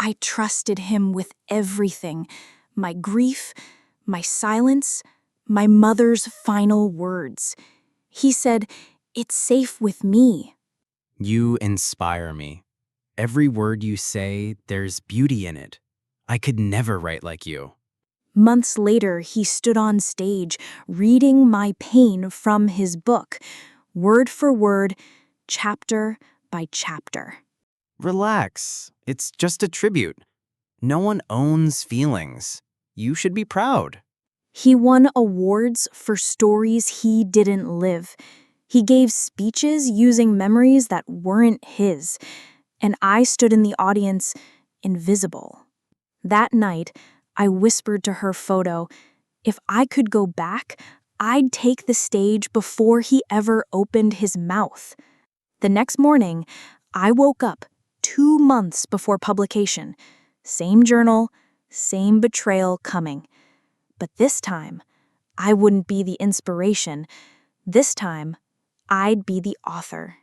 I trusted him with everything: my grief, my silence, my mother's final words. He said, "It's safe with me." You inspire me. Every word you say, there's beauty in it. I could never write like you. Months later, he stood on stage, reading my pain from his book, word for word, chapter by chapter. Relax. It's just a tribute. No one owns feelings. You should be proud. He won awards for stories he didn't live. He gave speeches using memories that weren't his, and I stood in the audience, invisible. That night, I whispered to her photo, if I could go back, I'd take the stage before he ever opened his mouth. The next morning, I woke up 2 months before publication. Same journal, same betrayal coming. But this time, I wouldn't be the inspiration. This time, I'd be the author.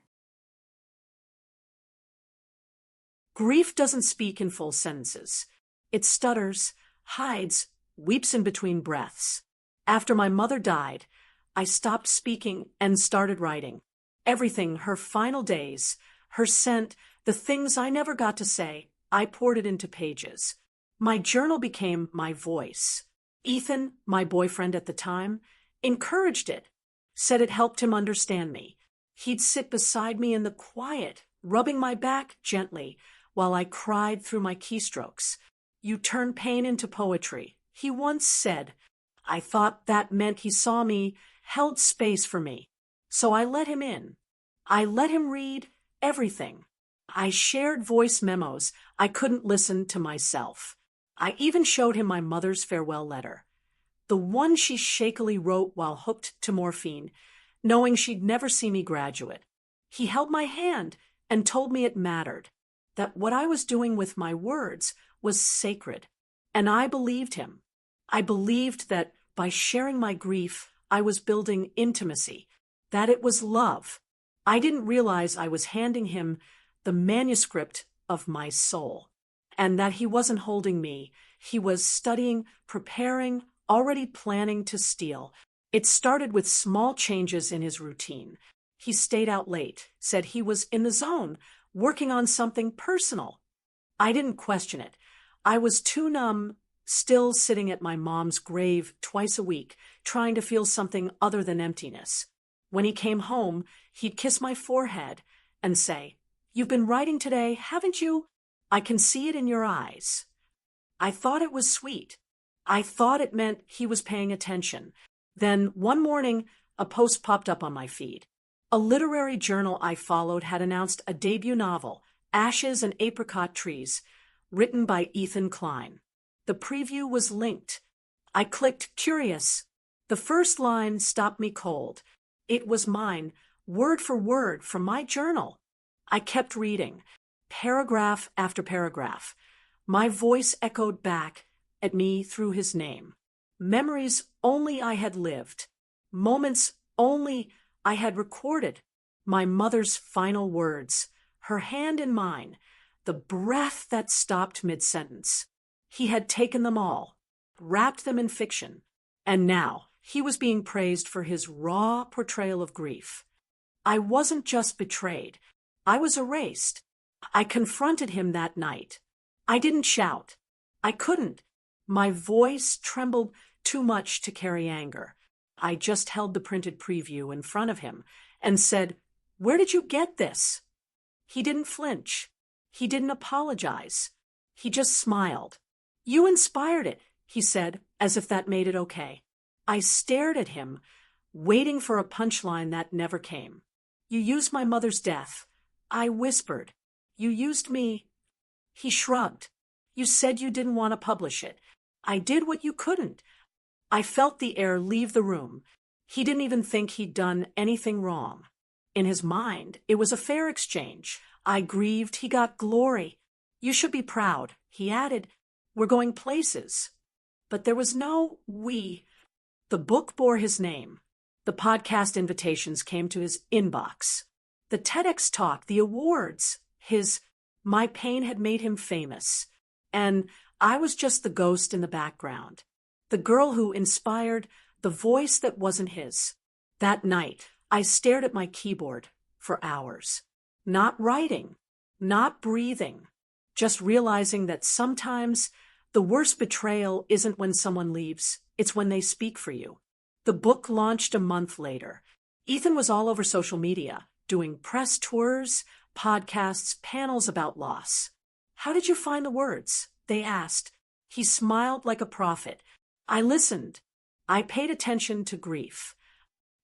Grief doesn't speak in full sentences. It stutters, hides, weeps in between breaths. After my mother died, I stopped speaking and started writing. Everything, her final days, her scent, the things I never got to say, I poured it into pages. My journal became my voice. Ethan, my boyfriend at the time, encouraged it, said it helped him understand me. He'd sit beside me in the quiet, rubbing my back gently while I cried through my keystrokes. You turn pain into poetry, he once said. I thought that meant he saw me, held space for me. So I let him in. I let him read everything. I shared voice memos. I couldn't listen to myself. I even showed him my mother's farewell letter, the one she shakily wrote while hooked to morphine, knowing she'd never see me graduate. He held my hand and told me it mattered, that what I was doing with my words was sacred. And I believed him. I believed that by sharing my grief, I was building intimacy, that it was love. I didn't realize I was handing him the manuscript of my soul, and that he wasn't holding me. He was studying, preparing, already planning to steal. It started with small changes in his routine. He stayed out late, said he was in the zone, working on something personal. I didn't question it. I was too numb, still sitting at my mom's grave twice a week, trying to feel something other than emptiness. When he came home, he'd kiss my forehead and say, "You've been writing today, haven't you? I can see it in your eyes." I thought it was sweet. I thought it meant he was paying attention. Then one morning, a post popped up on my feed. A literary journal I followed had announced a debut novel, Ashes and Apricot Trees, written by Ethan Klein. The preview was linked. I clicked curious. The first line stopped me cold. It was mine, word for word, from my journal. I kept reading, paragraph after paragraph. My voice echoed back at me through his name. Memories only I had lived. Moments only I had recorded. My mother's final words, her hand in mine, the breath that stopped mid-sentence. He had taken them all, wrapped them in fiction, and now he was being praised for his raw portrayal of grief. I wasn't just betrayed. I was erased. I confronted him that night. I didn't shout. I couldn't. My voice trembled too much to carry anger. I just held the printed preview in front of him and said, "Where did you get this?" He didn't flinch. He didn't apologize. He just smiled. "You inspired it," he said, as if that made it okay. I stared at him, waiting for a punchline that never came. "You used my mother's death." I whispered. "You used me." He shrugged. "You said you didn't want to publish it. I did what you couldn't." I felt the air leave the room. He didn't even think he'd done anything wrong. In his mind, it was a fair exchange. I grieved. He got glory. "You should be proud," he added. "We're going places." But there was no we. The book bore his name. The podcast invitations came to his inbox. The TEDx talk, the awards, my pain had made him famous. and I was just the ghost in the background. The girl who inspired, the voice that wasn't his. That night, I stared at my keyboard for hours. Not writing, not breathing, just realizing that sometimes the worst betrayal isn't when someone leaves, it's when they speak for you. The book launched a month later. Ethan was all over social media, doing press tours, podcasts, panels about loss. "How did you find the words?" they asked. He smiled like a prophet. I listened. I paid attention to grief.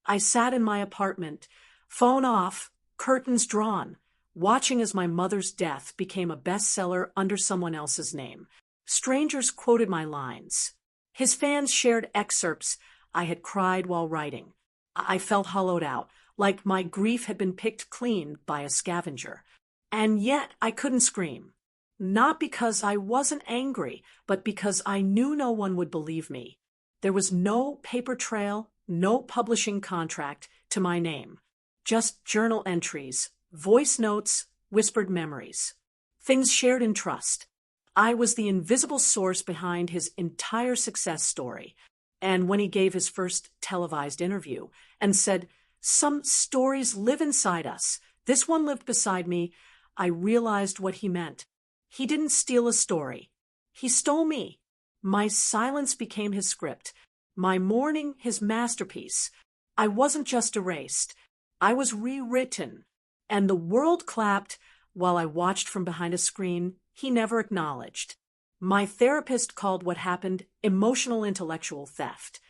I sat in my apartment, phone off, curtains drawn, watching as my mother's death became a bestseller under someone else's name. Strangers quoted my lines. His fans shared excerpts. I had cried while writing. I felt hollowed out, like my grief had been picked clean by a scavenger. And yet I couldn't scream. Not because I wasn't angry, but because I knew no one would believe me. There was no paper trail, no publishing contract to my name. Just journal entries, voice notes, whispered memories. Things shared in trust. I was the invisible source behind his entire success story. And when he gave his first televised interview and said, "Some stories live inside us. This one lived beside me," I realized what he meant. He didn't steal a story. He stole me. My silence became his script. My mourning, his masterpiece. I wasn't just erased. I was rewritten. And the world clapped while I watched from behind a screen he never acknowledged. My therapist called what happened emotional intellectual theft.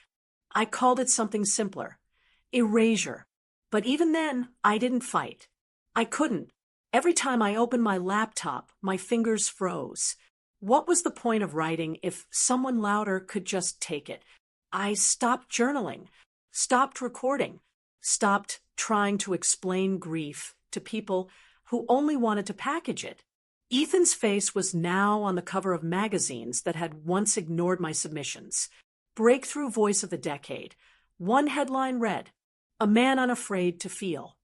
I called it something simpler. Erasure. But even then, I didn't fight. I couldn't. Every time I opened my laptop, my fingers froze. What was the point of writing if someone louder could just take it? I stopped journaling, stopped recording, stopped trying to explain grief to people who only wanted to package it. Ethan's face was now on the cover of magazines that had once ignored my submissions. Breakthrough Voice of the Decade. One headline read, "A man unafraid to feel."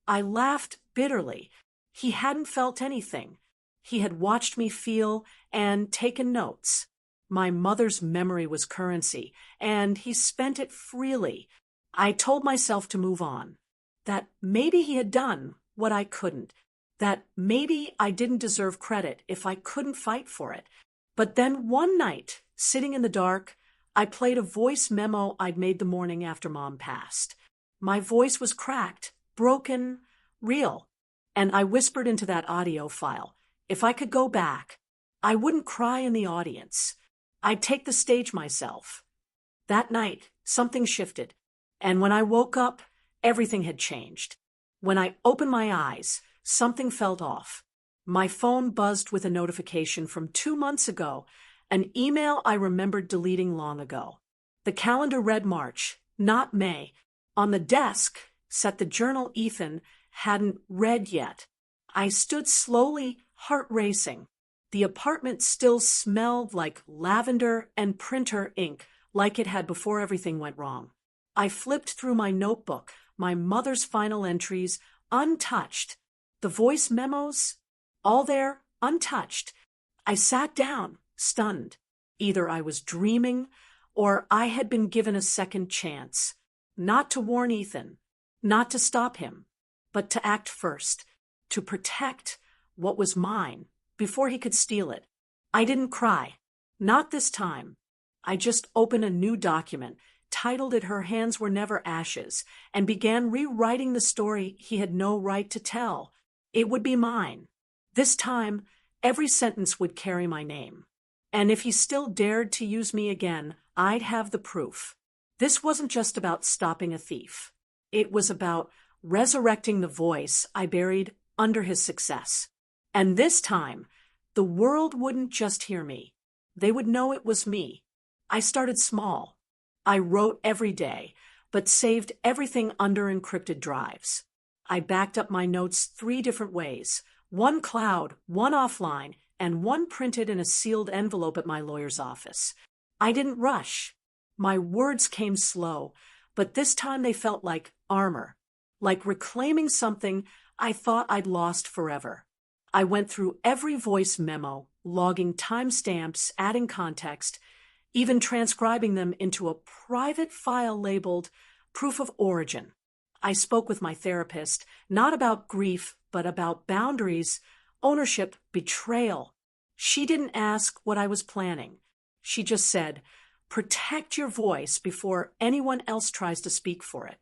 I laughed bitterly. He hadn't felt anything. He had watched me feel and taken notes. My mother's memory was currency, and he spent it freely. I told myself to move on. That maybe he had done what I couldn't. That maybe I didn't deserve credit if I couldn't fight for it. But then one night, sitting in the dark, I played a voice memo I'd made the morning after Mom passed. My voice was cracked, broken, real. And I whispered into that audio file, if I could go back, I wouldn't cry in the audience. I'd take the stage myself. That night, something shifted. And when I woke up, everything had changed. When I opened my eyes, something felt off. My phone buzzed with a notification from 2 months ago, an email I remembered deleting long ago. The calendar read March, not May. On the desk sat the journal Ethan hadn't read yet. I stood slowly, heart racing. The apartment still smelled like lavender and printer ink, like it had before everything went wrong. I flipped through my notebook, my mother's final entries, untouched. The voice memos, all there, untouched. I sat down, stunned. Either I was dreaming, or I had been given a second chance. Not to warn Ethan, not to stop him, but to act first, to protect what was mine before he could steal it. I didn't cry. Not this time. I just opened a new document, titled it "Her Hands Were Never Ashes," and began rewriting the story he had no right to tell. It would be mine. This time, every sentence would carry my name. And if he still dared to use me again, I'd have the proof. This wasn't just about stopping a thief. It was about resurrecting the voice I buried under his success. And this time, the world wouldn't just hear me. They would know it was me. I started small. I wrote every day, but saved everything under encrypted drives. I backed up my notes 3 different ways, one cloud, one offline, and one printed in a sealed envelope at my lawyer's office. I didn't rush. My words came slow, but this time they felt like armor, like reclaiming something I thought I'd lost forever. I went through every voice memo, logging timestamps, adding context, even transcribing them into a private file labeled Proof of Origin. I spoke with my therapist, not about grief, but about boundaries, ownership, betrayal. She didn't ask what I was planning. She just said, protect your voice before anyone else tries to speak for it.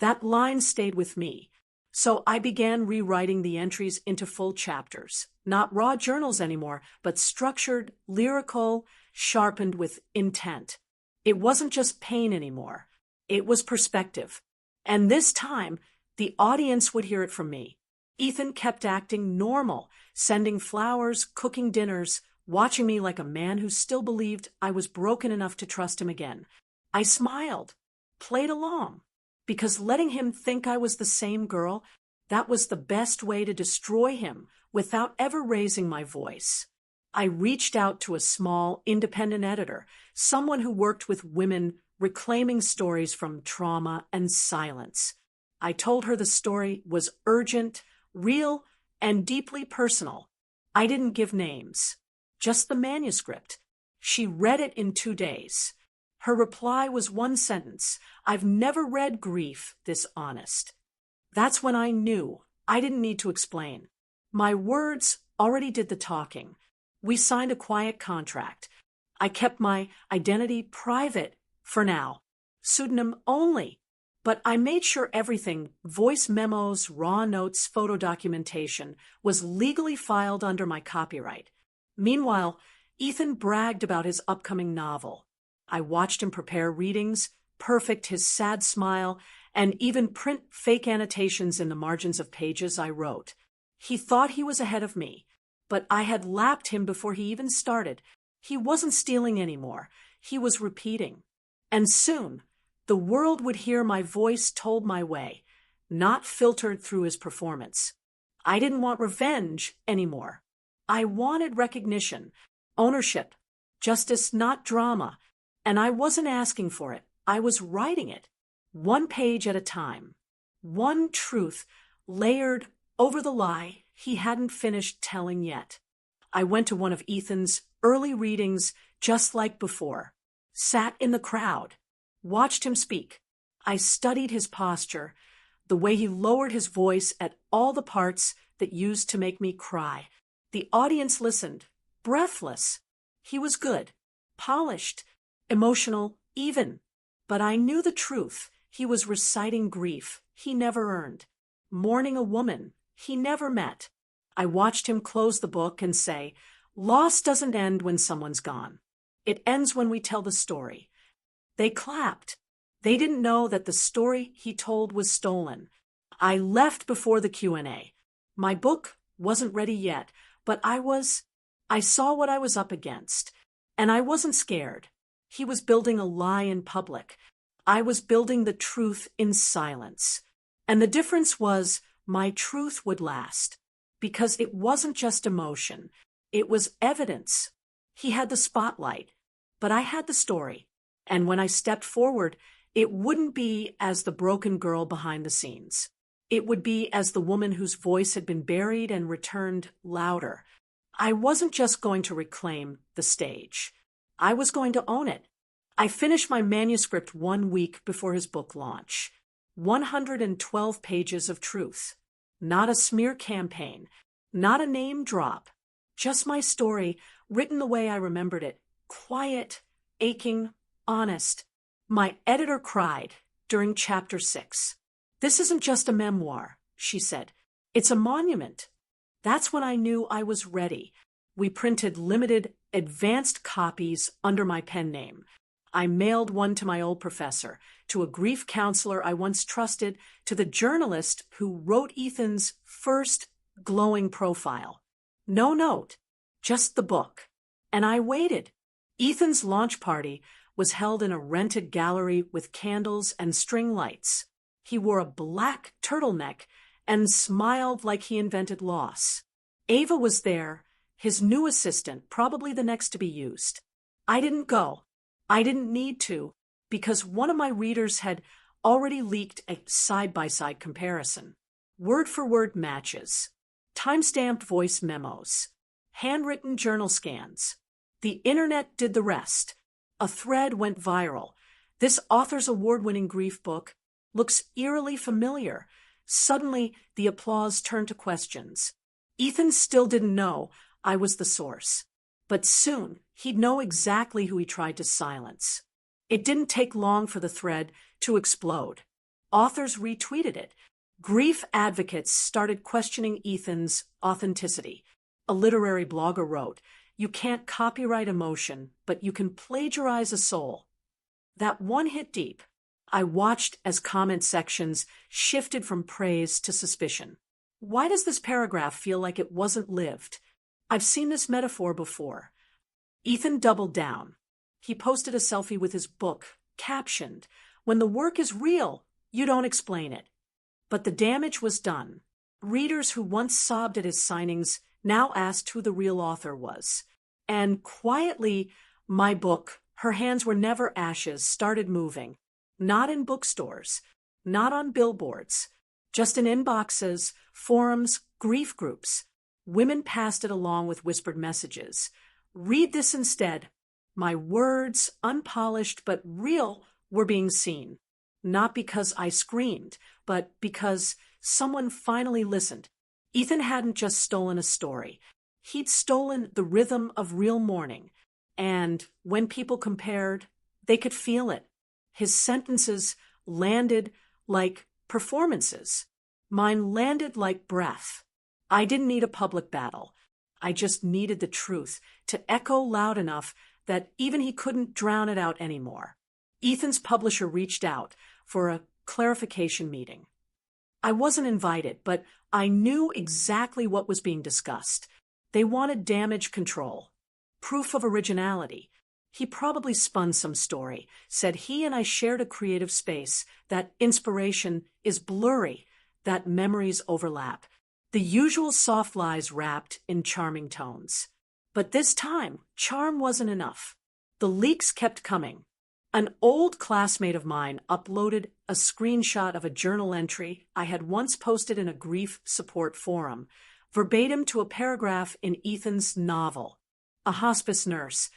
That line stayed with me. So I began rewriting the entries into full chapters, not raw journals anymore, but structured, lyrical, sharpened with intent. It wasn't just pain anymore. It was perspective. And this time, the audience would hear it from me. Ethan kept acting normal, sending flowers, cooking dinners, watching me like a man who still believed I was broken enough to trust him again. I smiled, played along, because letting him think I was the same girl, that was the best way to destroy him without ever raising my voice. I reached out to a small, independent editor, someone who worked with women reclaiming stories from trauma and silence. I told her the story was urgent, real, and deeply personal. I didn't give names, just the manuscript. She read it in 2 days. Her reply was one sentence: "I've never read grief this honest." That's when I knew I didn't need to explain. My words already did the talking. We signed a quiet contract. I kept my identity private for now, pseudonym only. But I made sure everything, voice memos, raw notes, photo documentation, was legally filed under my copyright. Meanwhile, Ethan bragged about his upcoming novel. I watched him prepare readings, perfect his sad smile, and even print fake annotations in the margins of pages I wrote. He thought he was ahead of me, but I had lapped him before he even started. He wasn't stealing anymore. He was repeating. And soon, the world would hear my voice told my way, not filtered through his performance. I didn't want revenge anymore. I wanted recognition, ownership, justice, not drama. And I wasn't asking for it. I was writing it, one page at a time. One truth layered over the lie he hadn't finished telling yet. I went to one of Ethan's early readings just like before, sat in the crowd, watched him speak. I studied his posture, the way he lowered his voice at all the parts that used to make me cry. The audience listened, breathless. He was good, polished, emotional, even. But I knew the truth. He was reciting grief he never earned, mourning a woman he never met. I watched him close the book and say, "Loss doesn't end when someone's gone. It ends when we tell the story." They clapped. They didn't know that the story he told was stolen. I left before the Q&A. My book wasn't ready yet, but I saw what I was up against, and I wasn't scared. He was building a lie in public. I was building the truth in silence. And the difference was my truth would last, because it wasn't just emotion. It was evidence. He had the spotlight, but I had the story. And when I stepped forward, it wouldn't be as the broken girl behind the scenes. It would be as the woman whose voice had been buried and returned louder. I wasn't just going to reclaim the stage. I was going to own it. I finished my manuscript 1 week before his book launch. 112 pages of truth. Not a smear campaign. Not a name drop. Just my story, written the way I remembered it. Quiet, aching, honest. My editor cried during chapter 6. "This isn't just a memoir," she said. "It's a monument." That's when I knew I was ready. We printed limited, advanced copies under my pen name. I mailed one to my old professor, to a grief counselor I once trusted, to the journalist who wrote Ethan's first glowing profile. No note, just the book. And I waited. Ethan's launch party was held in a rented gallery with candles and string lights. He wore a black turtleneck and smiled like he invented loss. Ava was there, his new assistant, probably the next to be used. I didn't go. I didn't need to, because one of my readers had already leaked a side-by-side comparison. Word-for-word matches. timestamped voice memos, handwritten journal scans. The internet did the rest. A thread went viral. This author's award-winning grief book looks eerily familiar. Suddenly, the applause turned to questions. Ethan still didn't know I was the source. But soon, he'd know exactly who he tried to silence. It didn't take long for the thread to explode. Authors retweeted it. Grief advocates started questioning Ethan's authenticity. A literary blogger wrote, "You can't copyright emotion, but you can plagiarize a soul." That one hit deep. I watched as comment sections shifted from praise to suspicion. Why does this paragraph feel like it wasn't lived? I've seen this metaphor before. Ethan doubled down. He posted a selfie with his book, captioned, "When the work is real, you don't explain it." But the damage was done. Readers who once sobbed at his signings now asked who the real author was. And quietly, my book, Her Hands Were Never Ashes, started moving. Not in bookstores, not on billboards, just in inboxes, forums, grief groups. Women passed it along with whispered messages. "Read this instead." My words, unpolished but real, were being seen. Not because I screamed, but because someone finally listened. Ethan hadn't just stolen a story. He'd stolen the rhythm of real mourning. And when people compared, they could feel it. His sentences landed like performances. Mine landed like breath. I didn't need a public battle. I just needed the truth to echo loud enough that even he couldn't drown it out anymore. Ethan's publisher reached out for a clarification meeting. I wasn't invited, but I knew exactly what was being discussed. They wanted damage control, proof of originality. He probably spun some story, said he and I shared a creative space, that inspiration is blurry, that memories overlap. The usual soft lies wrapped in charming tones. But this time, charm wasn't enough. The leaks kept coming. An old classmate of mine uploaded a screenshot of a journal entry I had once posted in a grief support forum, verbatim to a paragraph in Ethan's novel. A hospice nurse,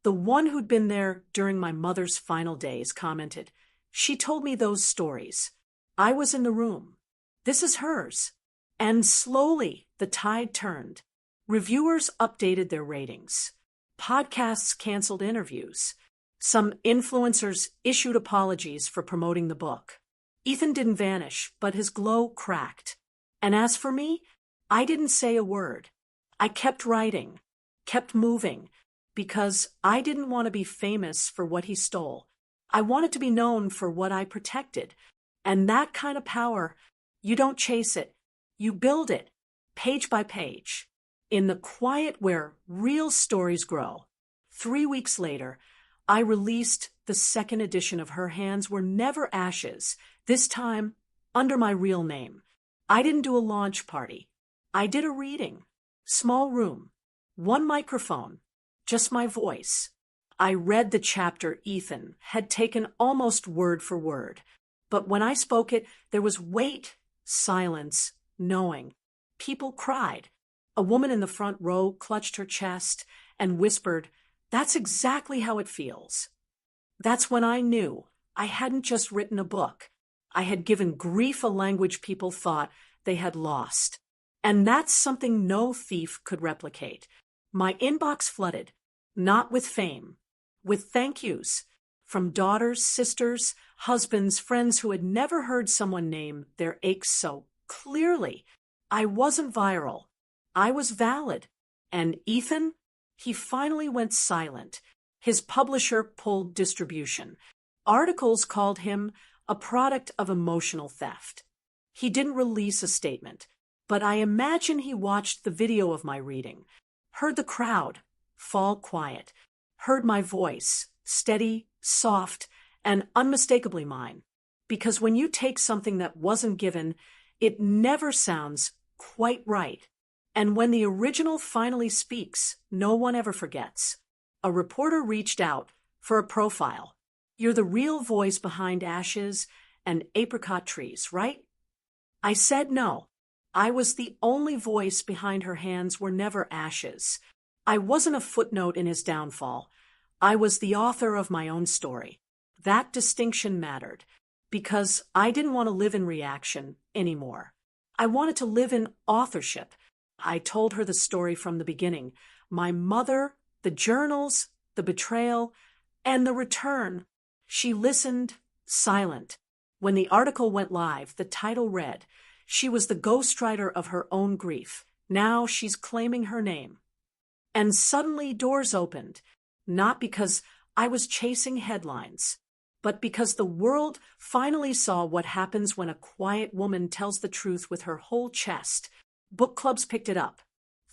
the one who'd been there during my mother's final days, commented, "She told me those stories. I was in the room. This is hers." And slowly, the tide turned. Reviewers updated their ratings. Podcasts canceled interviews. Some influencers issued apologies for promoting the book. Ethan didn't vanish, but his glow cracked. And as for me, I didn't say a word. I kept writing, kept moving, because I didn't want to be famous for what he stole. I wanted to be known for what I protected. And that kind of power, you don't chase it. You build it, page by page, in the quiet where real stories grow. 3 weeks later, I released the second edition of Her Hands Were Never Ashes, this time under my real name. I didn't do a launch party. I did a reading. Small room, one microphone, just my voice. I read the chapter Ethan had taken almost word for word. But when I spoke it, there was weight, silence, knowing. People cried. A woman in the front row clutched her chest and whispered, "That's exactly how it feels." That's when I knew I hadn't just written a book. I had given grief a language people thought they had lost. And that's something no thief could replicate. My inbox flooded, not with fame, with thank yous from daughters, sisters, husbands, friends who had never heard someone name their aches so clearly. I wasn't viral. I was valid. And Ethan, he finally went silent. His publisher pulled distribution. Articles called him a product of emotional theft. He didn't release a statement, but I imagine he watched the video of my reading, heard the crowd fall quiet, heard my voice, steady, soft, and unmistakably mine. Because when you take something that wasn't given, it never sounds quite right. And when the original finally speaks, no one ever forgets. A reporter reached out for a profile. "You're the real voice behind Ashes and Apricot Trees, right?" I said no. I was the only voice behind her hands were never ashes. I wasn't a footnote in his downfall. I was the author of my own story. That distinction mattered, because I didn't want to live in reaction anymore. I wanted to live in authorship. I told her the story from the beginning. My mother, the journals, the betrayal, and the return. She listened, silent. When the article went live, the title read, "She was the ghostwriter of her own grief. Now she's claiming her name." And suddenly doors opened, not because I was chasing headlines, but because the world finally saw what happens when a quiet woman tells the truth with her whole chest. Book clubs picked it up.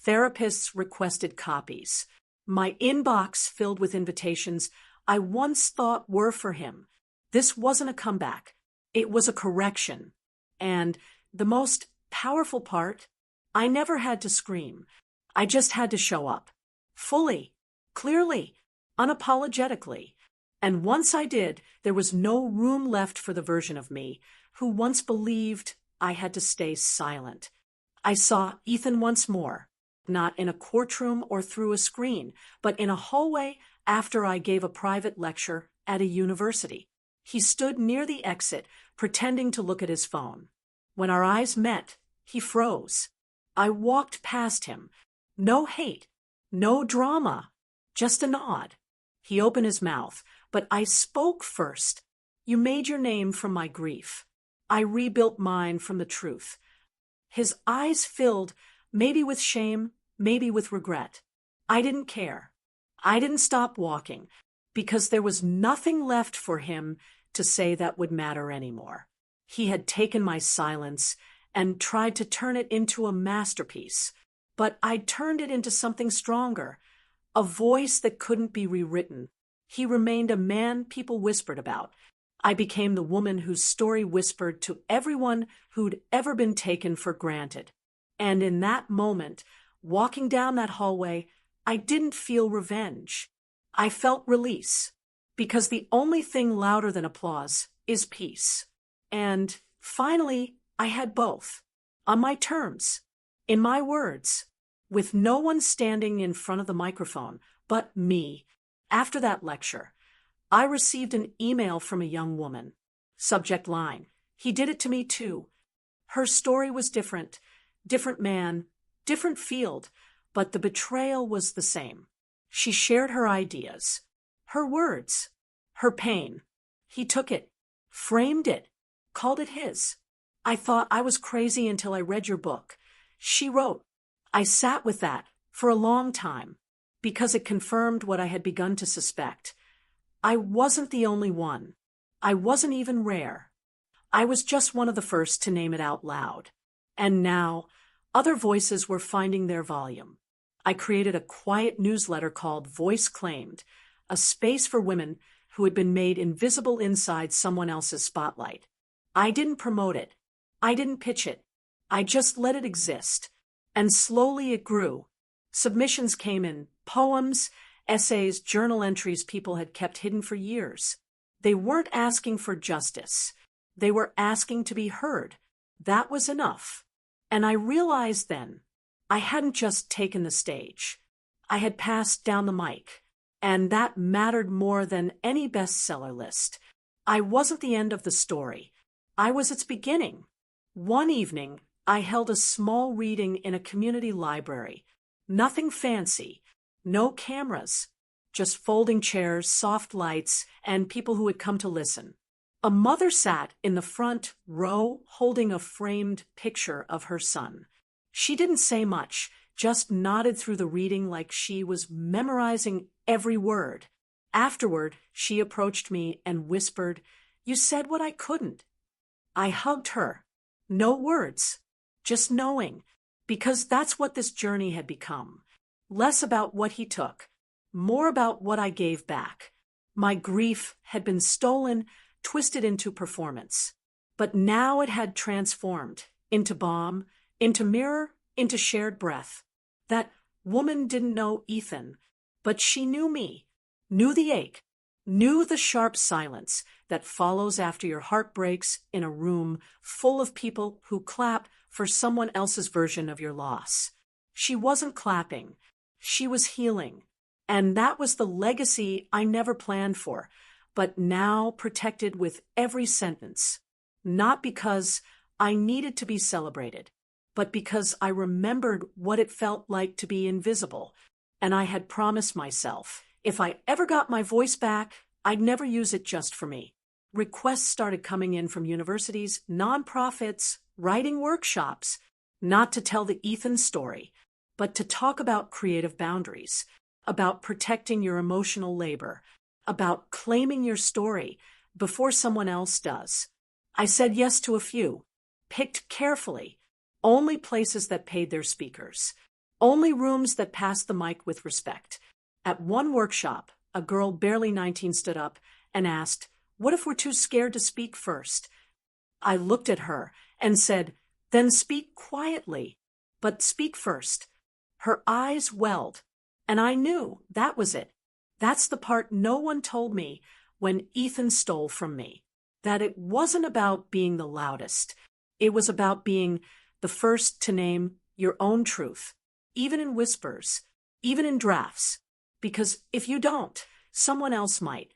Therapists requested copies. My inbox filled with invitations I once thought were for him. This wasn't a comeback. It was a correction. And the most powerful part, I never had to scream. I just had to show up. Fully, clearly, unapologetically. And once I did, there was no room left for the version of me who once believed I had to stay silent. I saw Ethan once more, not in a courtroom or through a screen, but in a hallway after I gave a private lecture at a university. He stood near the exit, pretending to look at his phone. When our eyes met, he froze. I walked past him. No hate, no drama, just a nod. He opened his mouth, but I spoke first. "You made your name from my grief. I rebuilt mine from the truth." His eyes filled, maybe with shame, maybe with regret. I didn't care. I didn't stop walking, because there was nothing left for him to say that would matter anymore. He had taken my silence and tried to turn it into a masterpiece, but I turned it into something stronger, a voice that couldn't be rewritten. He remained a man people whispered about. I became the woman whose story whispered to everyone who'd ever been taken for granted. And in that moment, walking down that hallway, I didn't feel revenge. I felt release, because the only thing louder than applause is peace. And finally, I had both, on my terms, in my words, with no one standing in front of the microphone but me. After that lecture, I received an email from a young woman. Subject line, "He did it to me too." Her story was different man, different field, but the betrayal was the same. She shared her ideas, her words, her pain. He took it, framed it, called it his. "I thought I was crazy until I read your book," she wrote. I sat with that for a long time, because it confirmed what I had begun to suspect. I wasn't the only one. I wasn't even rare. I was just one of the first to name it out loud. And now, other voices were finding their volume. I created a quiet newsletter called Voice Claimed, a space for women who had been made invisible inside someone else's spotlight. I didn't promote it. I didn't pitch it. I just let it exist. And slowly it grew. Submissions came in, poems, essays, journal entries people had kept hidden for years. They weren't asking for justice. They were asking to be heard. That was enough. And I realized then, I hadn't just taken the stage. I had passed down the mic. And that mattered more than any bestseller list. I wasn't the end of the story. I was its beginning. One evening, I held a small reading in a community library. Nothing fancy, no cameras, just folding chairs, soft lights, and people who had come to listen. A mother sat in the front row holding a framed picture of her son. She didn't say much, just nodded through the reading like she was memorizing every word. Afterward, she approached me and whispered, "You said what I couldn't." I hugged her. No words, just knowing, because that's what this journey had become. Less about what he took, more about what I gave back. My grief had been stolen, twisted into performance. But now it had transformed into balm, into mirror, into shared breath. That woman didn't know Ethan, but she knew me, knew the ache, knew the sharp silence that follows after your heart breaks in a room full of people who clap for someone else's version of your loss. She wasn't clapping. She was healing. And that was the legacy I never planned for, but now protected with every sentence. Not because I needed to be celebrated, but because I remembered what it felt like to be invisible. And I had promised myself, if I ever got my voice back, I'd never use it just for me. Requests started coming in from universities, nonprofits, writing workshops, not to tell the Ethan story, but to talk about creative boundaries, about protecting your emotional labor, about claiming your story before someone else does. I said yes to a few, picked carefully, only places that paid their speakers, only rooms that passed the mic with respect. At one workshop, a girl barely 19 stood up and asked, "What if we're too scared to speak first?" I looked at her and said, "Then speak quietly, but speak first." Her eyes welled, and I knew that was it. That's the part no one told me when Ethan stole from me. That it wasn't about being the loudest. It was about being the first to name your own truth, even in whispers, even in drafts. Because if you don't, someone else might.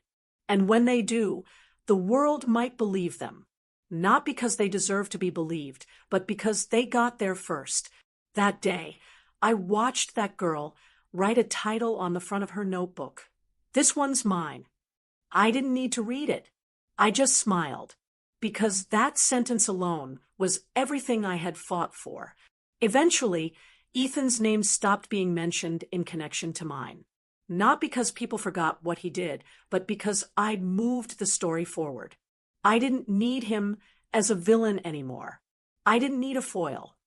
And when they do, the world might believe them. Not because they deserve to be believed, but because they got there first. That day, I watched that girl write a title on the front of her notebook. "This one's mine." I didn't need to read it. I just smiled, because that sentence alone was everything I had fought for. Eventually, Ethan's name stopped being mentioned in connection to mine. Not because people forgot what he did, but because I'd moved the story forward. I didn't need him as a villain anymore. I didn't need a foil.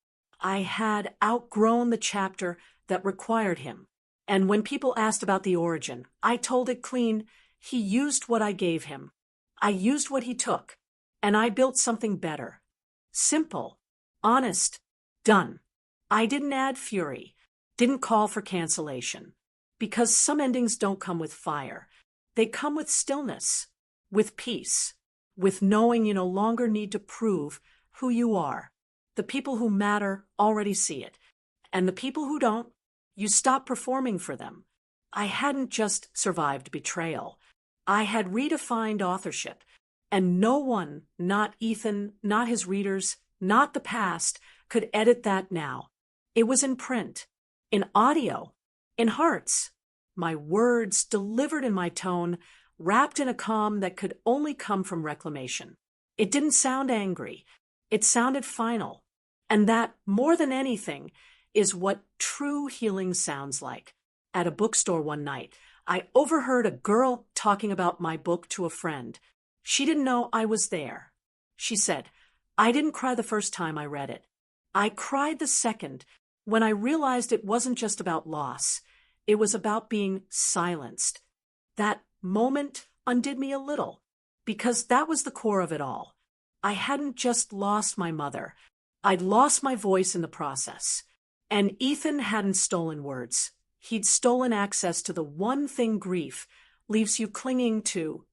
I had outgrown the chapter that required him. And when people asked about the origin, I told it clean. He used what I gave him. I used what he took. And I built something better. Simple. Honest. Done. I didn't add fury. Didn't call for cancellation. Because some endings don't come with fire. They come with stillness. With peace. With knowing you no longer need to prove who you are. The people who matter already see it. And the people who don't, you stop performing for them. I hadn't just survived betrayal. I had redefined authorship. And no one, not Ethan, not his readers, not the past, could edit that now. It was in print, in audio, in hearts. My words delivered in my tone, wrapped in a calm that could only come from reclamation. It didn't sound angry. It sounded final. And that, more than anything, is what true healing sounds like. At a bookstore one night, I overheard a girl talking about my book to a friend. She didn't know I was there. She said, "I didn't cry the first time I read it. I cried the second, when I realized it wasn't just about loss. It was about being silenced." That moment undid me a little, because that was the core of it all. I hadn't just lost my mother. I'd lost my voice in the process. And Ethan hadn't stolen words. He'd stolen access to the one thing grief leaves you clinging to: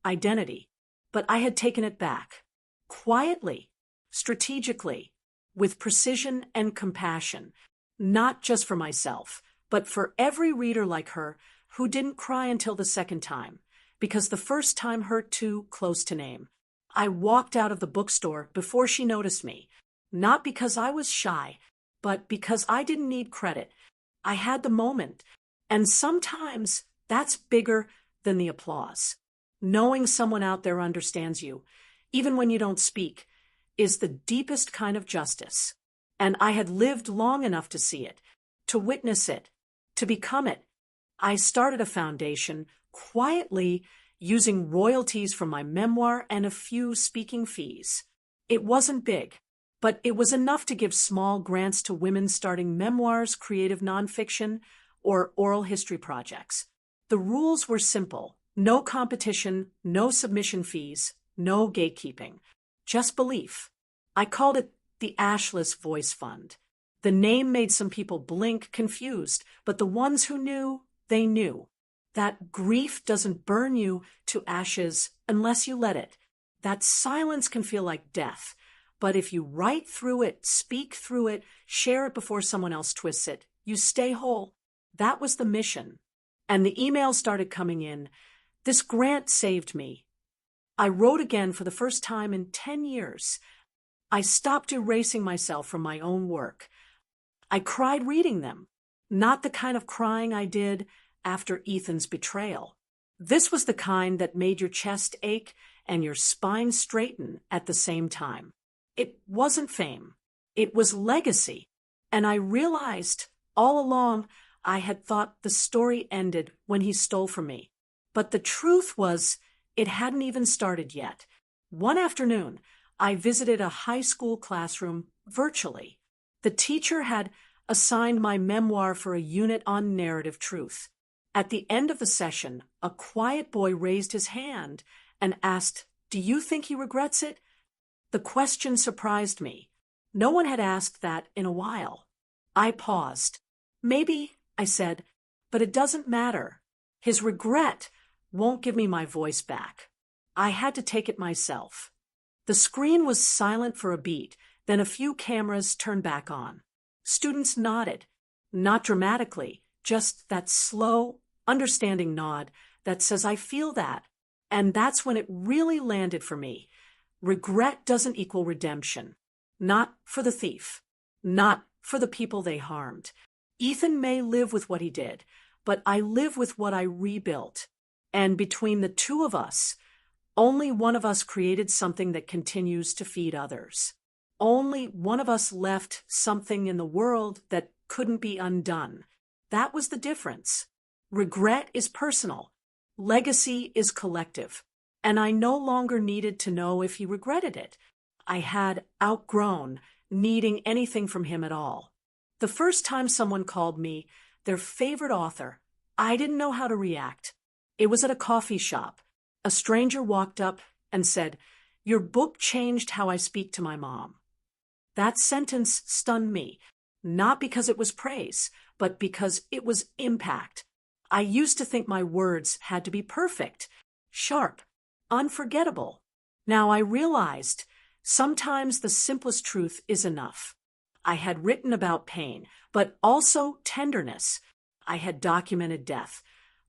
identity. But I had taken it back. Quietly, strategically, with precision and compassion. Not just for myself, but for every reader like her who didn't cry until the second time, because the first time hurt too close to name. I walked out of the bookstore before she noticed me, not because I was shy, but because I didn't need credit. I had the moment, and sometimes that's bigger than the applause. Knowing someone out there understands you, even when you don't speak, is the deepest kind of justice. And I had lived long enough to see it, to witness it, to become it. I started a foundation quietly, using royalties from my memoir and a few speaking fees. It wasn't big, but it was enough to give small grants to women starting memoirs, creative nonfiction, or oral history projects. The rules were simple: no competition, no submission fees, no gatekeeping, just belief. I called it the Ashless Voice Fund. The name made some people blink, confused, but the ones who knew, they knew. That grief doesn't burn you to ashes unless you let it. That silence can feel like death, But if you write through it, speak through it, share it before someone else twists it, you stay whole. That was the mission. And the emails started coming in. This grant saved me. I wrote again for the first time in 10 years. I stopped erasing myself from my own work. I cried reading them. Not the kind of crying I did after Ethan's betrayal. This was the kind that made your chest ache and your spine straighten at the same time. It wasn't fame. It was legacy. And I realized all along I had thought the story ended when he stole from me. But the truth was, it hadn't even started yet. One afternoon, I visited a high school classroom virtually. The teacher had assigned my memoir for a unit on narrative truth. At the end of the session, a quiet boy raised his hand and asked, "Do you think he regrets it?" The question surprised me. No one had asked that in a while. I paused. "Maybe," I said, "but it doesn't matter. His regret won't give me my voice back." I had to take it myself. The screen was silent for a beat, then a few cameras turned back on. Students nodded, not dramatically, just that slow, understanding nod that says, "I feel that." And that's when it really landed for me. Regret doesn't equal redemption. Not for the thief. Not for the people they harmed. Ethan may live with what he did, but I live with what I rebuilt. And between the two of us, only one of us created something that continues to feed others. Only one of us left something in the world that couldn't be undone. That was the difference. Regret is personal. Legacy is collective. And I no longer needed to know if he regretted it. I had outgrown needing anything from him at all. The first time someone called me their favorite author, I didn't know how to react. It was at a coffee shop. A stranger walked up and said, "Your book changed how I speak to my mom." That sentence stunned me, not because it was praise, but because it was impact. I used to think my words had to be perfect, sharp, unforgettable. Now I realized sometimes the simplest truth is enough. I had written about pain, but also tenderness. I had documented death,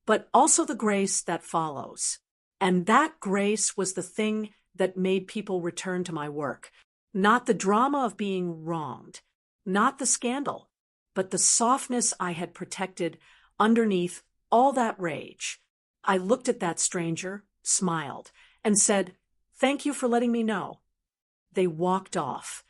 but also the grace that follows. And that grace was the thing that made people return to my work. Not the drama of being wronged, not the scandal, but the softness I had protected underneath all that rage. I looked at that stranger, smiled, and said, "Thank you for letting me know." They walked off,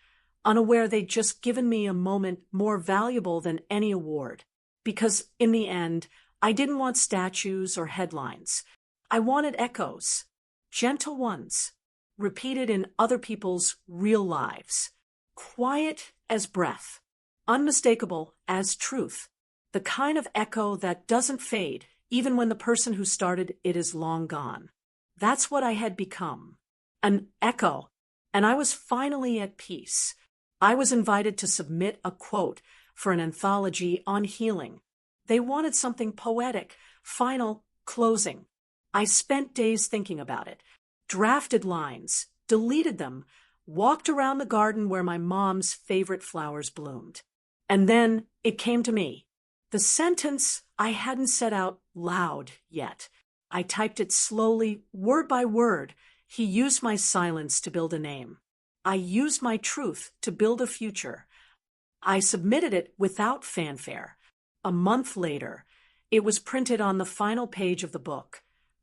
unaware they'd just given me a moment more valuable than any award. Because in the end, I didn't want statues or headlines. I wanted echoes, gentle ones, repeated in other people's real lives. Quiet as breath, unmistakable as truth. The kind of echo that doesn't fade, even when the person who started it is long gone. That's what I had become. An echo. And I was finally at peace. I was invited to submit a quote for an anthology on healing. They wanted something poetic, final, closing. I spent days thinking about it, drafted lines, deleted them, walked around the garden where my mom's favorite flowers bloomed. And then it came to me. The sentence I hadn't said out loud yet. I typed it slowly, word by word. He used my silence to build a name. I used my truth to build a future. I submitted it without fanfare. A month later, it was printed on the final page of the book.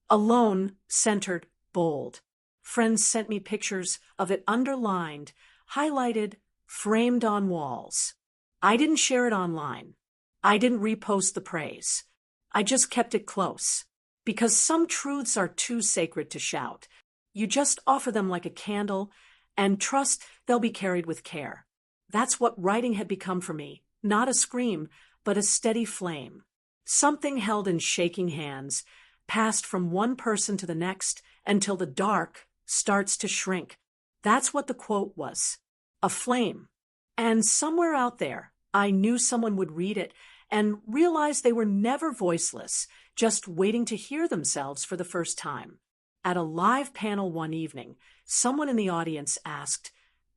Alone, centered, bold. Friends sent me pictures of it underlined, highlighted, framed on walls. I didn't share it online. I didn't repost the praise. I just kept it close. Because some truths are too sacred to shout. You just offer them like a candle and trust they'll be carried with care. That's what writing had become for me. Not a scream, but a steady flame. Something held in shaking hands, passed from one person to the next until the dark starts to shrink. That's what the quote was. A flame. And somewhere out there, I knew someone would read it and realize they were never voiceless, just waiting to hear themselves for the first time. At a live panel one evening, someone in the audience asked,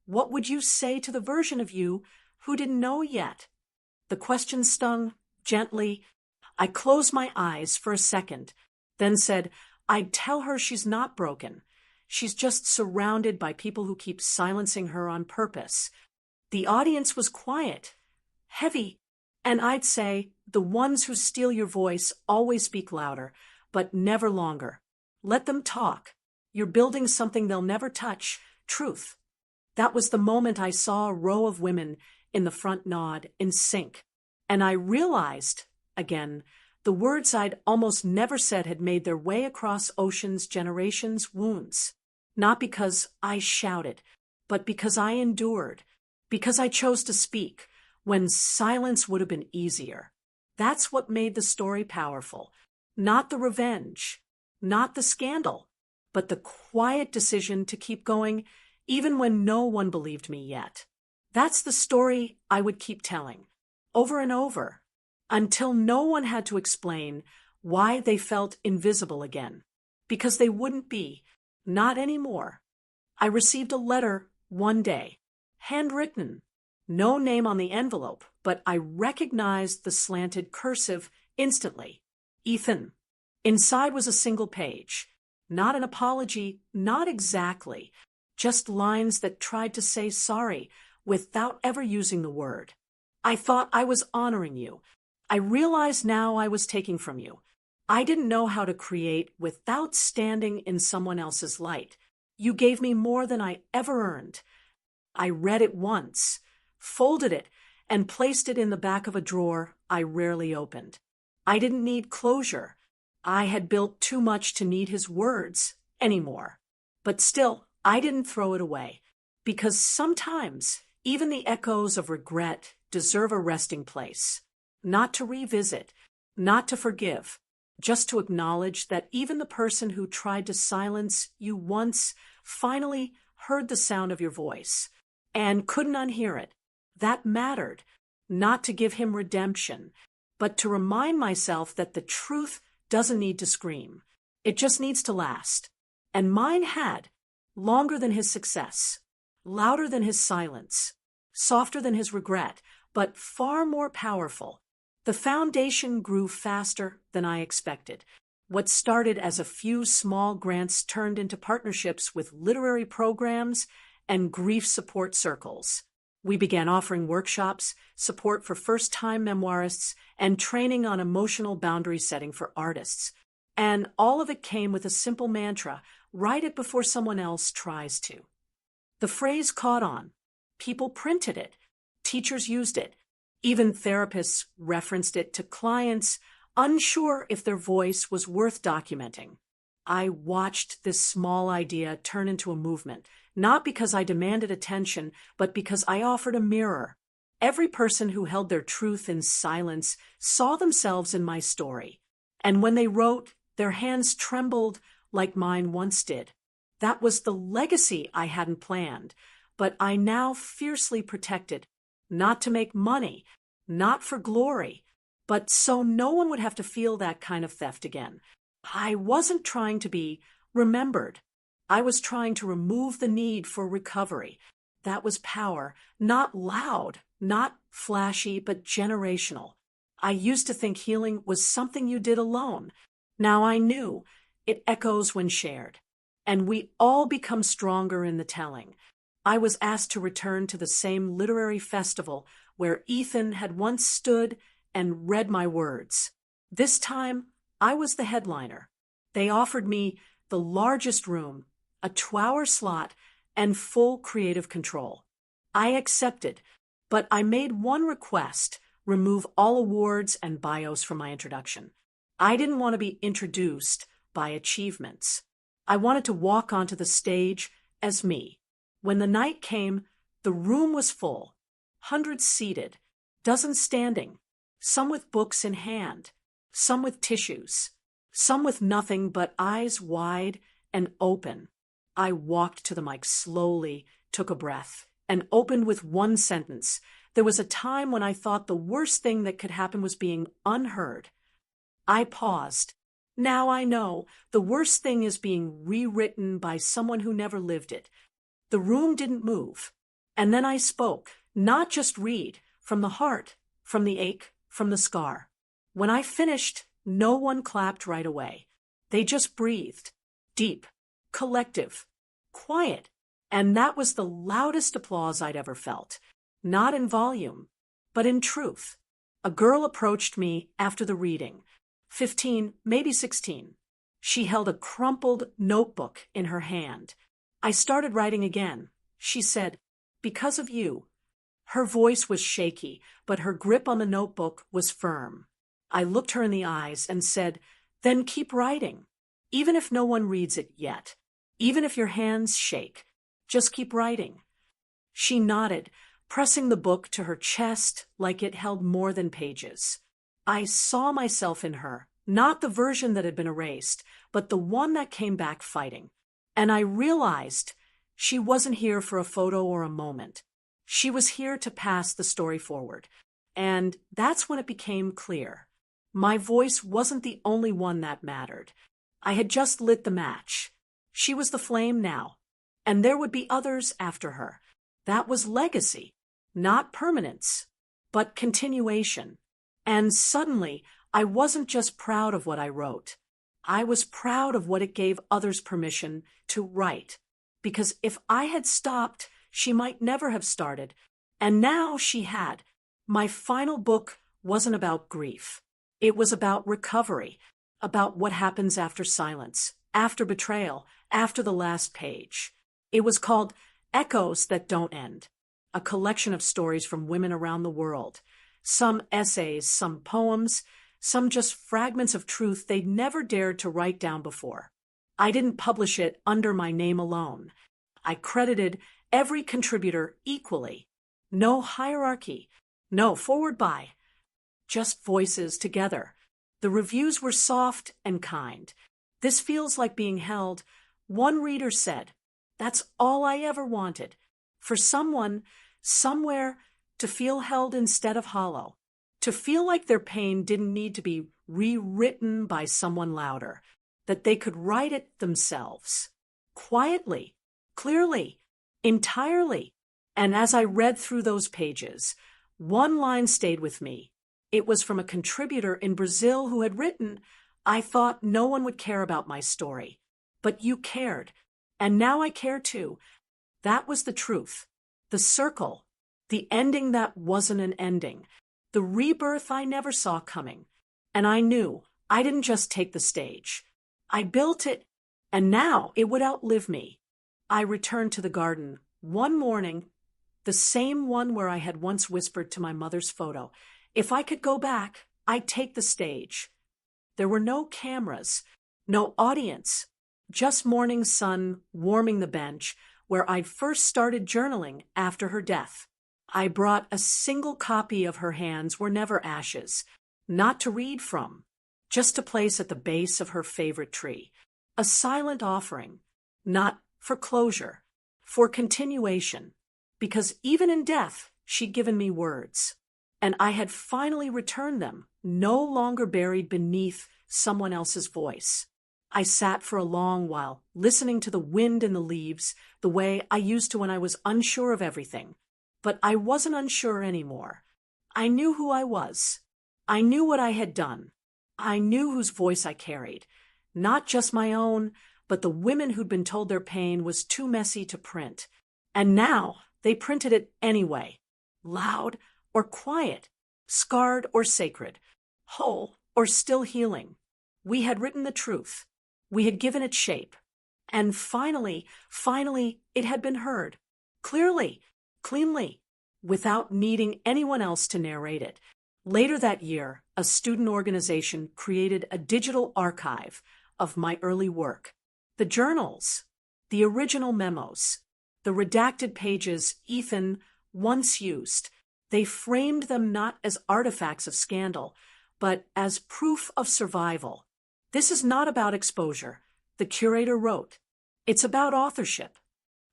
What would you say to the version of you who didn't know yet? The question stung gently. I closed my eyes for a second, then said, I'd tell her she's not broken. She's just surrounded by people who keep silencing her on purpose. The audience was quiet, heavy, and I'd say, the ones who steal your voice always speak louder, but never longer. Let them talk. You're building something they'll never touch, truth. That was the moment I saw a row of women in the front nod in sync, and I realized, again, the words I'd almost never said had made their way across oceans, generations, wounds. Not because I shouted, but because I endured, because I chose to speak when silence would have been easier. That's what made the story powerful. Not the revenge, not the scandal, but the quiet decision to keep going even when no one believed me yet. That's the story I would keep telling, over and over, until no one had to explain why they felt invisible again. Because they wouldn't be, not anymore. I received a letter one day, handwritten, no name on the envelope, but I recognized the slanted cursive instantly. Ethan. Inside was a single page. Not an apology, not exactly. Just lines that tried to say sorry without ever using the word. I thought I was honoring you. I realized now I was taking from you. I didn't know how to create without standing in someone else's light. You gave me more than I ever earned. I read it once, folded it, and placed it in the back of a drawer I rarely opened. I didn't need closure. I had built too much to need his words anymore. But still, I didn't throw it away, because sometimes even the echoes of regret deserve a resting place. Not to revisit, not to forgive, just to acknowledge that even the person who tried to silence you once finally heard the sound of your voice and couldn't unhear it. That mattered, not to give him redemption, but to remind myself that the truth doesn't need to scream. It just needs to last. And mine had, longer than his success, louder than his silence, softer than his regret, but far more powerful. The foundation grew faster than I expected. What started as a few small grants turned into partnerships with literary programs and grief support circles. We began offering workshops, support for first-time memoirists, and training on emotional boundary setting for artists. And all of it came with a simple mantra: write it before someone else tries to. The phrase caught on. People printed it. Teachers used it. Even therapists referenced it to clients unsure if their voice was worth documenting. I watched this small idea turn into a movement, not because I demanded attention, but because I offered a mirror. Every person who held their truth in silence saw themselves in my story. And when they wrote, their hands trembled like mine once did. That was the legacy I hadn't planned, but I now fiercely protected. Not to make money, not for glory, but so no one would have to feel that kind of theft again. I wasn't trying to be remembered. I was trying to remove the need for recovery. That was power, not loud, not flashy, but generational. I used to think healing was something you did alone. Now I knew it echoes when shared, and we all become stronger in the telling. I was asked to return to the same literary festival where Ethan had once stood and read my words. This time, I was the headliner. They offered me the largest room, a 2-hour slot, and full creative control. I accepted, but I made one request: remove all awards and bios from my introduction. I didn't want to be introduced by achievements. I wanted to walk onto the stage as me. When the night came, the room was full, hundreds seated, dozens standing, some with books in hand, some with tissues, some with nothing but eyes wide and open. I walked to the mic slowly, took a breath, and opened with one sentence. There was a time when I thought the worst thing that could happen was being unheard. I paused. Now I know the worst thing is being rewritten by someone who never lived it. The room didn't move. And then I spoke, not just read, from the heart, from the ache, from the scar. When I finished, no one clapped right away. They just breathed. Deep, collective, quiet. And that was the loudest applause I'd ever felt. Not in volume, but in truth. A girl approached me after the reading. 15, maybe 16. She held a crumpled notebook in her hand. I started writing again. She said, "Because of you." Her voice was shaky, but her grip on the notebook was firm. I looked her in the eyes and said, "Then keep writing. Even if no one reads it yet. Even if your hands shake. Just keep writing." She nodded, pressing the book to her chest like it held more than pages. I saw myself in her, not the version that had been erased, but the one that came back fighting. And I realized she wasn't here for a photo or a moment. She was here to pass the story forward. And that's when it became clear. My voice wasn't the only one that mattered. I had just lit the match. She was the flame now. And there would be others after her. That was legacy, not permanence, but continuation. And suddenly, I wasn't just proud of what I wrote. I was proud of what it gave others permission to write. Because if I had stopped, she might never have started. And now she had. My final book wasn't about grief. It was about recovery, about what happens after silence, after betrayal, after the last page. It was called Echoes That Don't End, a collection of stories from women around the world. Some essays, some poems, some just fragments of truth they'd never dared to write down before. I didn't publish it under my name alone. I credited every contributor equally. No hierarchy, no forward by, just voices together. The reviews were soft and kind. "This feels like being held," one reader said. "That's all I ever wanted. For someone, somewhere, to feel held instead of hollow. To feel like their pain didn't need to be rewritten by someone louder. That they could write it themselves. Quietly, clearly, entirely." And as I read through those pages, one line stayed with me. It was from a contributor in Brazil who had written, "I thought no one would care about my story. But you cared. And now I care too." That was the truth. The circle. The ending that wasn't an ending. The rebirth I never saw coming. And I knew I didn't just take the stage. I built it, and now it would outlive me. I returned to the garden one morning, the same one where I had once whispered to my mother's photo, "If I could go back, I'd take the stage." There were no cameras, no audience, just morning sun warming the bench where I'd first started journaling after her death. I brought a single copy of Her Hands Were Never Ashes, not to read from, just to place at the base of her favorite tree. A silent offering, not for closure, for continuation. Because even in death, she'd given me words. And I had finally returned them, no longer buried beneath someone else's voice. I sat for a long while, listening to the wind in the leaves, the way I used to when I was unsure of everything. But I wasn't unsure anymore. I knew who I was. I knew what I had done. I knew whose voice I carried. Not just my own, but the women who'd been told their pain was too messy to print. And now they printed it anyway. Loud or quiet, scarred or sacred, whole or still healing. We had written the truth. We had given it shape. And finally, it had been heard. Clearly, cleanly, without needing anyone else to narrate it. Later that year, a student organization created a digital archive of my early work. The journals, the original memos, the redacted pages Ethan once used. They framed them not as artifacts of scandal, but as proof of survival. "This is not about exposure," the curator wrote. "It's about authorship."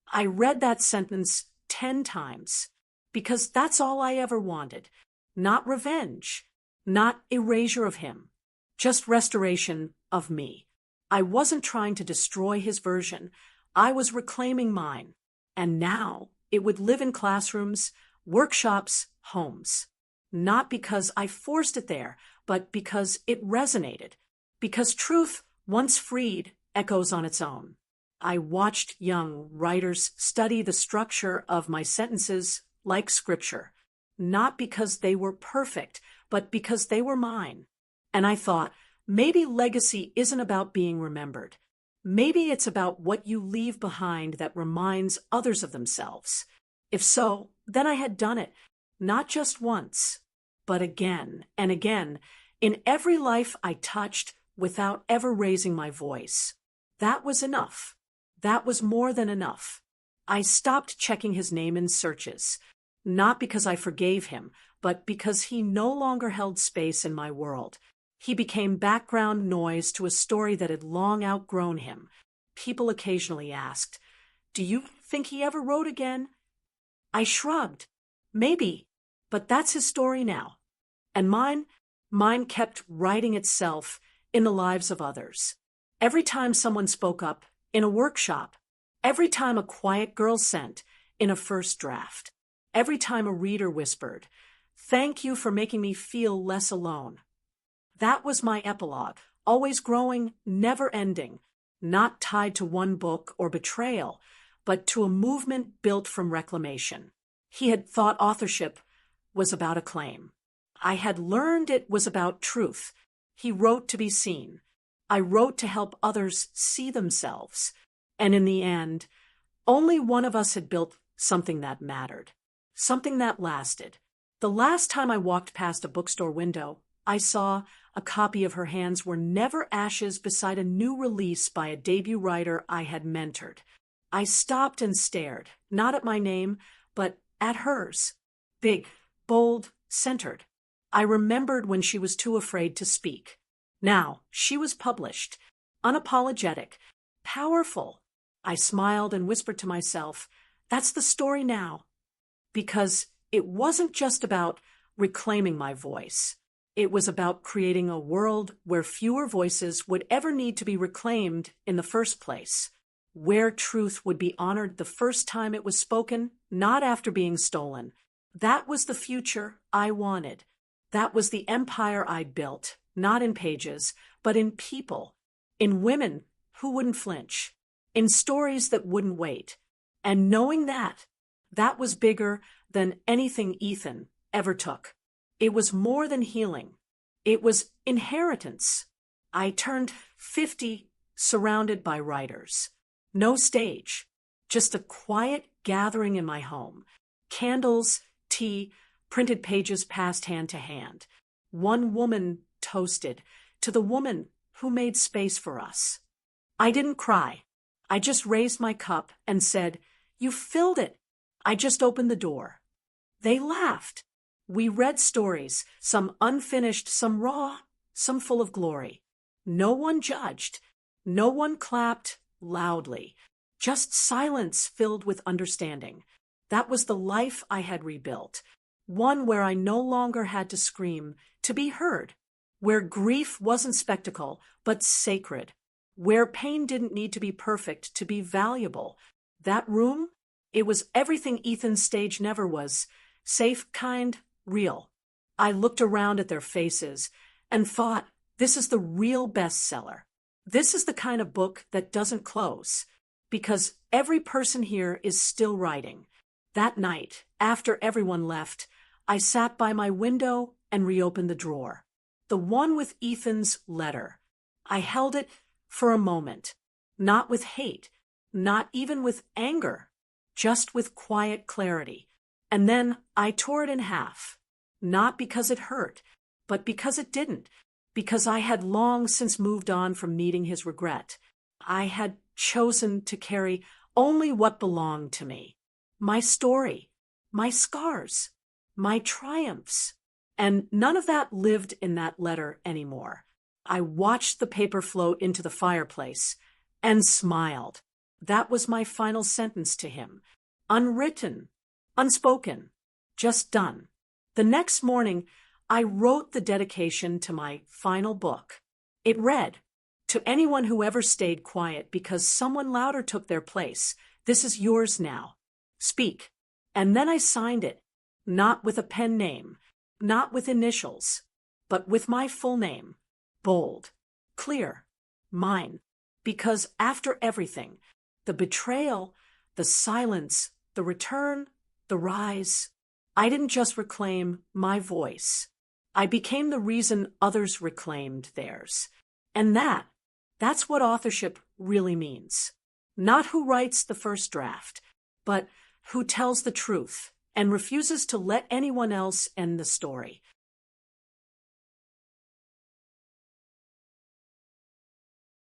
I read that sentence 10 times, because that's all I ever wanted. Not revenge, not erasure of him, just restoration of me. I wasn't trying to destroy his version. I was reclaiming mine. And now It would live in classrooms, workshops, homes. Not because I forced it there, but because it resonated. Because truth, once freed, echoes on its own. I watched young writers study the structure of my sentences like scripture, not because they were perfect, but because they were mine. And I thought, maybe legacy isn't about being remembered. Maybe it's about what you leave behind that reminds others of themselves. If so, then I had done it, not just once, but again and again, in every life I touched without ever raising my voice. That was enough. That was more than enough. I stopped checking his name in searches, not because I forgave him, but because he no longer held space in my world. He became background noise to a story that had long outgrown him. People occasionally asked, "Do you think he ever wrote again?" I shrugged. Maybe, but that's his story now. And mine kept writing itself in the lives of others. Every time someone spoke up in a workshop, every time a quiet girl sent in a first draft, every time a reader whispered, "Thank you for making me feel less alone." That was my epilogue, always growing, never ending, not tied to one book or betrayal, but to a movement built from reclamation. He had thought authorship was about acclaim. I had learned it was about truth. He wrote to be seen. I wrote to help others see themselves. And in the end, only one of us had built something that mattered, something that lasted. The last time I walked past a bookstore window, I saw a copy of Her Hands Were Never Ashes beside a new release by a debut writer I had mentored. I stopped and stared, not at my name, but at hers. Big, bold, centered. I remembered when she was too afraid to speak. Now, she was published, unapologetic, powerful. I smiled and whispered to myself, "That's the story now." Because it wasn't just about reclaiming my voice. It was about creating a world where fewer voices would ever need to be reclaimed in the first place, where truth would be honored the first time it was spoken, not after being stolen. That was the future I wanted. That was the empire I built, not in pages, but in people, in women who wouldn't flinch, in stories that wouldn't wait. And knowing that was bigger than anything Ethan ever took. It was more than healing. It was inheritance. I turned 50 surrounded by writers. No stage, just a quiet gathering in my home. Candles, tea, printed pages passed hand to hand. One woman toasted to the woman who made space for us. I didn't cry. I just raised my cup and said, "You filled it." I just opened the door. They laughed. We read stories, some unfinished, some raw, some full of glory. No one judged. No one clapped loudly. Just silence filled with understanding. That was the life I had rebuilt. One where I no longer had to scream to be heard. Where grief wasn't spectacle, but sacred. Where pain didn't need to be perfect to be valuable. That room, it was everything Ethan's stage never was. Safe, kind, real. I looked around at their faces and thought, this is the real bestseller. This is the kind of book that doesn't close, because every person here is still writing. That night, after everyone left, I sat by my window and reopened the drawer. The one with Ethan's letter. I held it for a moment, not with hate, not even with anger, just with quiet clarity. And then I tore it in half, not because it hurt, but because it didn't, because I had long since moved on from needing his regret. I had chosen to carry only what belonged to me, my story, my scars, my triumphs, and none of that lived in that letter anymore. I watched the paper float into the fireplace and smiled. That was my final sentence to him, unwritten, unspoken, just done. The next morning, I wrote the dedication to my final book. It read, "To anyone who ever stayed quiet because someone louder took their place, this is yours now. Speak. And then I signed it, not with a pen name, not with initials, but with my full name, bold, clear, mine. Because after everything, the betrayal, the silence, the return, the rise, I didn't just reclaim my voice. I became the reason others reclaimed theirs. And that's what authorship really means. Not who writes the first draft, but who tells the truth and refuses to let anyone else end the story.